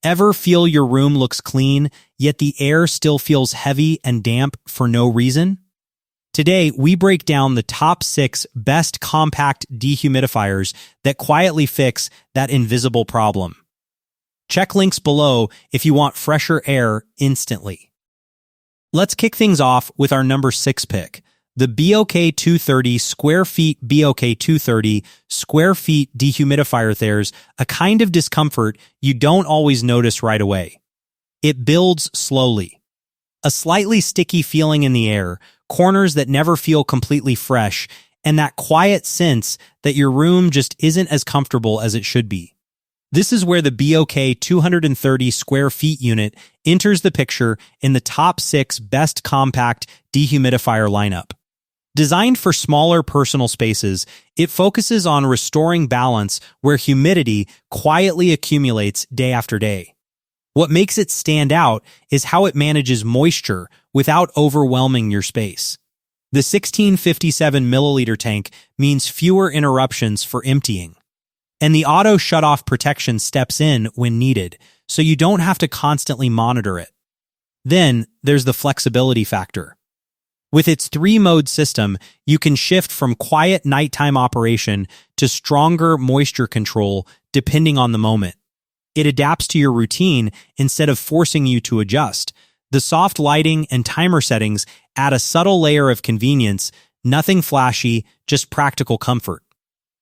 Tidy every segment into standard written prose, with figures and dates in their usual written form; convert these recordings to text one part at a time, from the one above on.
Ever feel your room looks clean, yet the air still feels heavy and damp for no reason? Today, we break down the top 6 best compact dehumidifiers that quietly fix that invisible problem. Check links below if you want fresher air instantly. Let's kick things off with our number 6 pick, the BeOkay 230 Square Feet BeOkay 230 Square Feet Dehumidifier. There's a kind of discomfort you don't always notice right away. It builds slowly. A slightly sticky feeling in the air, corners that never feel completely fresh, and that quiet sense that your room just isn't as comfortable as it should be. This is where the BeOkay 230 Square Feet unit enters the picture in the top 6 best compact dehumidifier lineup. Designed for smaller personal spaces, it focuses on restoring balance where humidity quietly accumulates day after day. What makes it stand out is how it manages moisture without overwhelming your space. The 1657 milliliter tank means fewer interruptions for emptying. And the auto shutoff protection steps in when needed, so you don't have to constantly monitor it. Then there's the flexibility factor. With its 3-mode system, you can shift from quiet nighttime operation to stronger moisture control depending on the moment. It adapts to your routine instead of forcing you to adjust. The soft lighting and timer settings add a subtle layer of convenience, nothing flashy, just practical comfort.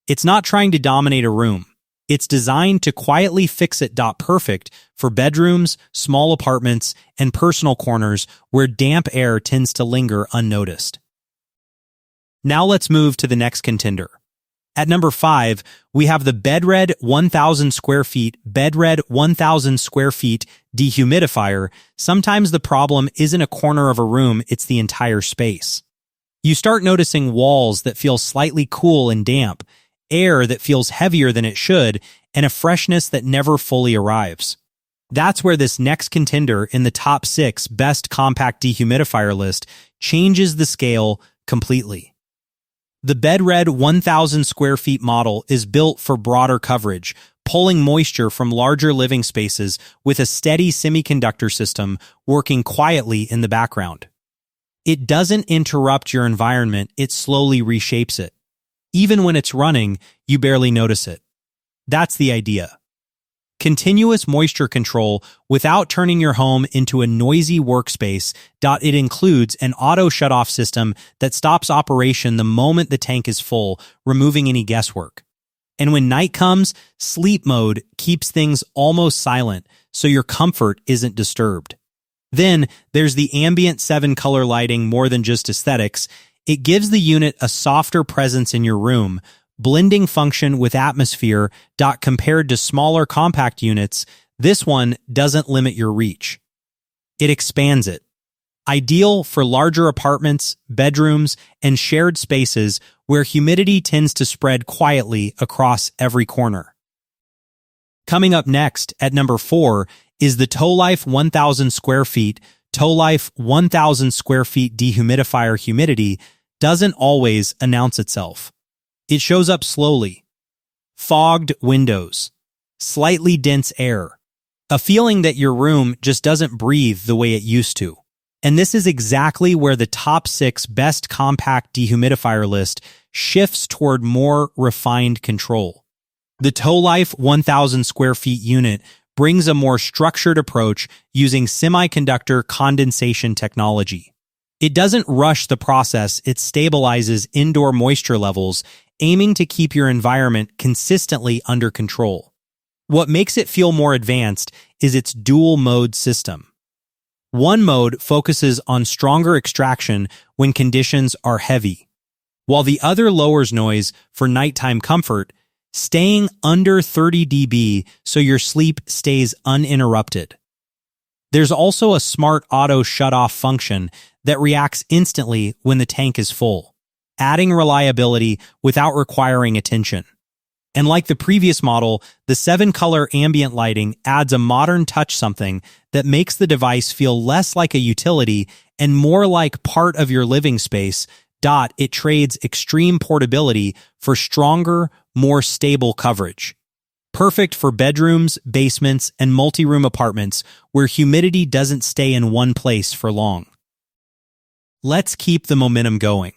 It's not trying to dominate a room. It's designed to quietly fix it. Perfect for bedrooms, small apartments, and personal corners where damp air tends to linger unnoticed. Now let's move to the next contender. At number 5, we have the BEDRED 1000 square feet BEDRED 1000 square feet dehumidifier. Sometimes the problem isn't a corner of a room, it's the entire space. You start noticing walls that feel slightly cool and damp, air that feels heavier than it should, and a freshness that never fully arrives. That's where this next contender in the top 6 best compact dehumidifier list changes the scale completely. The BEDRED 1000 square feet model is built for broader coverage, pulling moisture from larger living spaces with a steady semiconductor system working quietly in the background. It doesn't interrupt your environment, it slowly reshapes it. Even when it's running, you barely notice it. That's the idea. Continuous moisture control without turning your home into a noisy workspace. It includes an auto shutoff system that stops operation the moment the tank is full, removing any guesswork. And when night comes, sleep mode keeps things almost silent, so your comfort isn't disturbed. Then there's the ambient 7-color lighting. More than just aesthetics, it gives the unit a softer presence in your room, blending function with atmosphere. Compared to smaller compact units, this one doesn't limit your reach. It expands it. Ideal for larger apartments, bedrooms, and shared spaces where humidity tends to spread quietly across every corner. Coming up next, at number 4, is the ToLife 1000 square feet ToLife 1000 square feet dehumidifier. Humidity doesn't always announce itself. It shows up slowly. Fogged windows, slightly dense air, a feeling that your room just doesn't breathe the way it used to. And this is exactly where the top 6 best compact dehumidifier list shifts toward more refined control. The ToLife 1000 square feet unit brings a more structured approach using semiconductor condensation technology. It doesn't rush the process, it stabilizes indoor moisture levels, aiming to keep your environment consistently under control. What makes it feel more advanced is its dual-mode system. One mode focuses on stronger extraction when conditions are heavy, while the other lowers noise for nighttime comfort, staying under 30 dB so your sleep stays uninterrupted. There's also a smart auto shutoff function that reacts instantly when the tank is full, adding reliability without requiring attention. And like the previous model, the 7-color ambient lighting adds a modern touch, something that makes the device feel less like a utility and more like part of your living space. It trades extreme portability for stronger, more stable coverage. Perfect for bedrooms, basements, and multi-room apartments where humidity doesn't stay in one place for long. Let's keep the momentum going.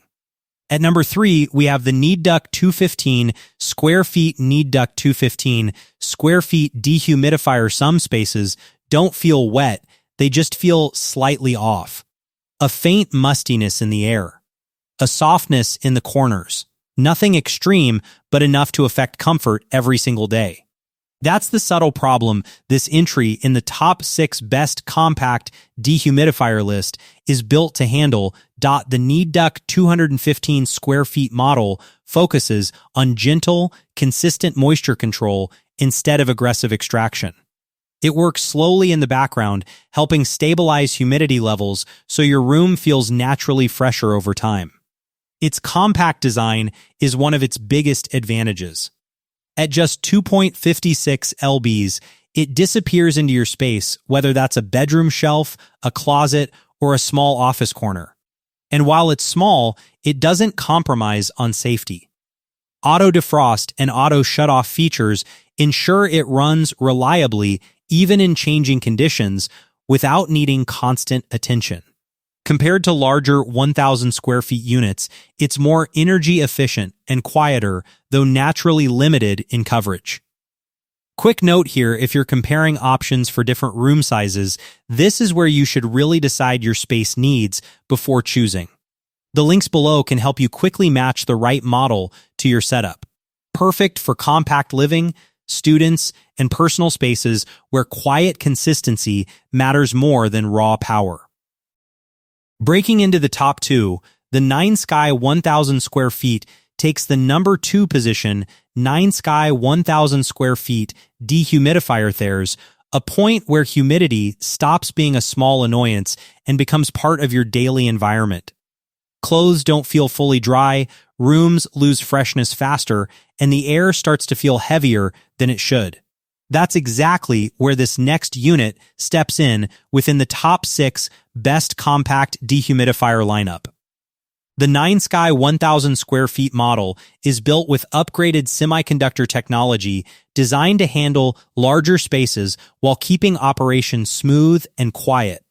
At number 3, we have the NeedDuck 215 Square Feet NeedDuck 215 Square Feet Dehumidifier. Some spaces don't feel wet, they just feel slightly off. A faint mustiness in the air. A softness in the corners. Nothing extreme, but enough to affect comfort every single day. That's the subtle problem this entry in the top 6 best compact dehumidifier list is built to handle. The NeedDuck 215 square feet model focuses on gentle, consistent moisture control instead of aggressive extraction. It works slowly in the background, helping stabilize humidity levels so your room feels naturally fresher over time. Its compact design is one of its biggest advantages. At just 2.56 lbs, it disappears into your space, whether that's a bedroom shelf, a closet, or a small office corner. And while it's small, it doesn't compromise on safety. Auto defrost and auto shutoff features ensure it runs reliably even in changing conditions without needing constant attention. Compared to larger 1,000 square feet units, it's more energy efficient and quieter, though naturally limited in coverage. Quick note here, if you're comparing options for different room sizes, this is where you should really decide your space needs before choosing. The links below can help you quickly match the right model to your setup. Perfect for compact living, students, and personal spaces where quiet consistency matters more than raw power. Breaking into the top 2, the NineSky 1,000 square feet takes the number 2 position. NineSky 1,000 square feet dehumidifier. There's a point where humidity stops being a small annoyance and becomes part of your daily environment. Clothes don't feel fully dry, rooms lose freshness faster, and the air starts to feel heavier than it should. That's exactly where this next unit steps in within the top 6 best compact dehumidifier lineup. The NineSky 1,000 square feet model is built with upgraded semiconductor technology designed to handle larger spaces while keeping operations smooth and quiet.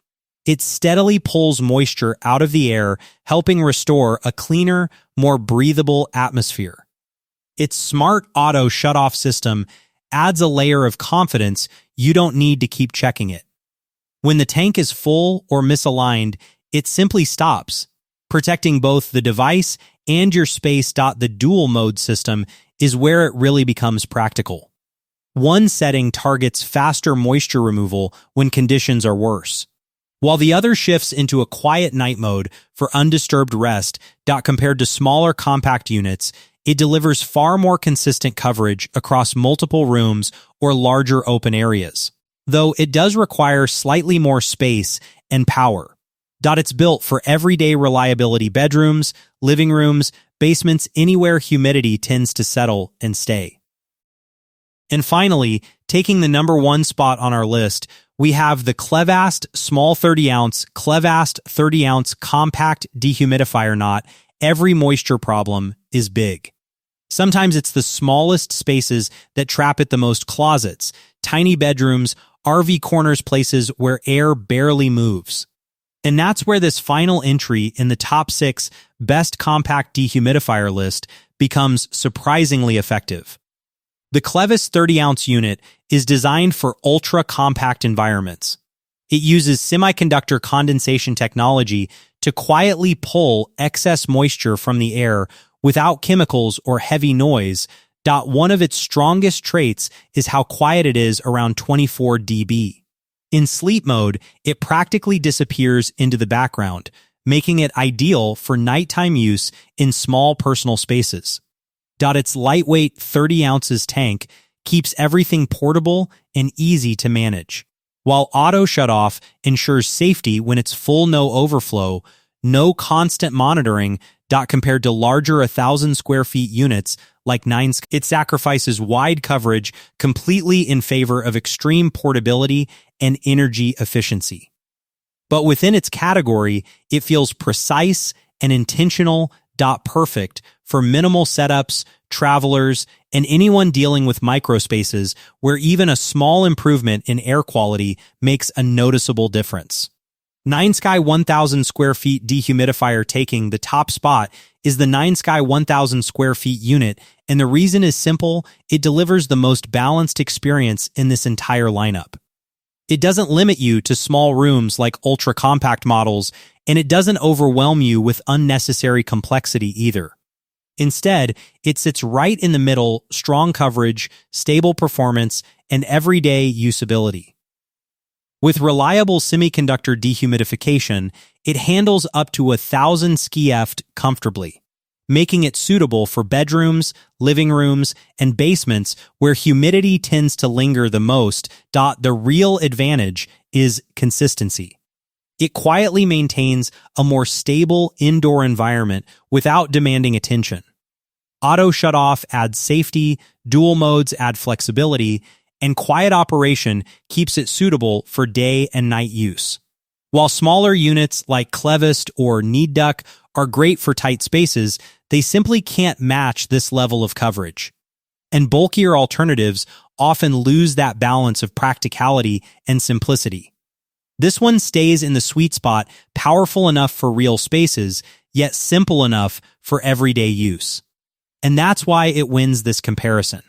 It steadily pulls moisture out of the air, helping restore a cleaner, more breathable atmosphere. Its smart auto shutoff system adds a layer of confidence you don't need to keep checking it. When the tank is full or misaligned, it simply stops, protecting both the device and your space. The dual mode system is where it really becomes practical. One setting targets faster moisture removal when conditions are worse, while the other shifts into a quiet night mode for undisturbed rest. Compared to smaller compact units, it delivers far more consistent coverage across multiple rooms or larger open areas, though it does require slightly more space and power. It's built for everyday reliability: bedrooms, living rooms, basements, anywhere humidity tends to settle and stay. And finally, taking the number 1 spot on our list, we have the CLEVAST Small 30-ounce CLEVAST 30-ounce compact dehumidifier. Not every moisture problem is big. Sometimes it's the smallest spaces that trap it the most: closets, tiny bedrooms, RV corners, places where air barely moves. And that's where this final entry in the top 6 best compact dehumidifier list becomes surprisingly effective. The CLEVAST 30-ounce unit is designed for ultra-compact environments. It uses semiconductor condensation technology to quietly pull excess moisture from the air without chemicals or heavy noise. One of its strongest traits is how quiet it is, around 24 dB. In sleep mode, it practically disappears into the background, making it ideal for nighttime use in small personal spaces. Its lightweight 30 ounces tank keeps everything portable and easy to manage, while auto shutoff ensures safety when it's full, no overflow, no constant monitoring. Compared to larger 1,000 square feet units like NineSky, it sacrifices wide coverage completely in favor of extreme portability and energy efficiency. But within its category, it feels precise and intentional. Perfect for minimal setups, travelers, and anyone dealing with microspaces where even a small improvement in air quality makes a noticeable difference. NineSky 1000 square feet dehumidifier taking the top spot is the NineSky 1000 square feet unit, and the reason is simple: it delivers the most balanced experience in this entire lineup. It doesn't limit you to small rooms like ultra-compact models, and it doesn't overwhelm you with unnecessary complexity either. Instead, it sits right in the middle: strong coverage, stable performance, and everyday usability. With reliable semiconductor dehumidification, it handles up to 1000 SCF comfortably, making it suitable for bedrooms, living rooms, and basements where humidity tends to linger the most. The real advantage is consistency. It quietly maintains a more stable indoor environment without demanding attention. Auto shut-off adds safety, dual modes add flexibility, and quiet operation keeps it suitable for day and night use. While smaller units like CLEVAST or NeedDuck are great for tight spaces, they simply can't match this level of coverage. And bulkier alternatives often lose that balance of practicality and simplicity. This one stays in the sweet spot, powerful enough for real spaces, yet simple enough for everyday use. And that's why it wins this comparison.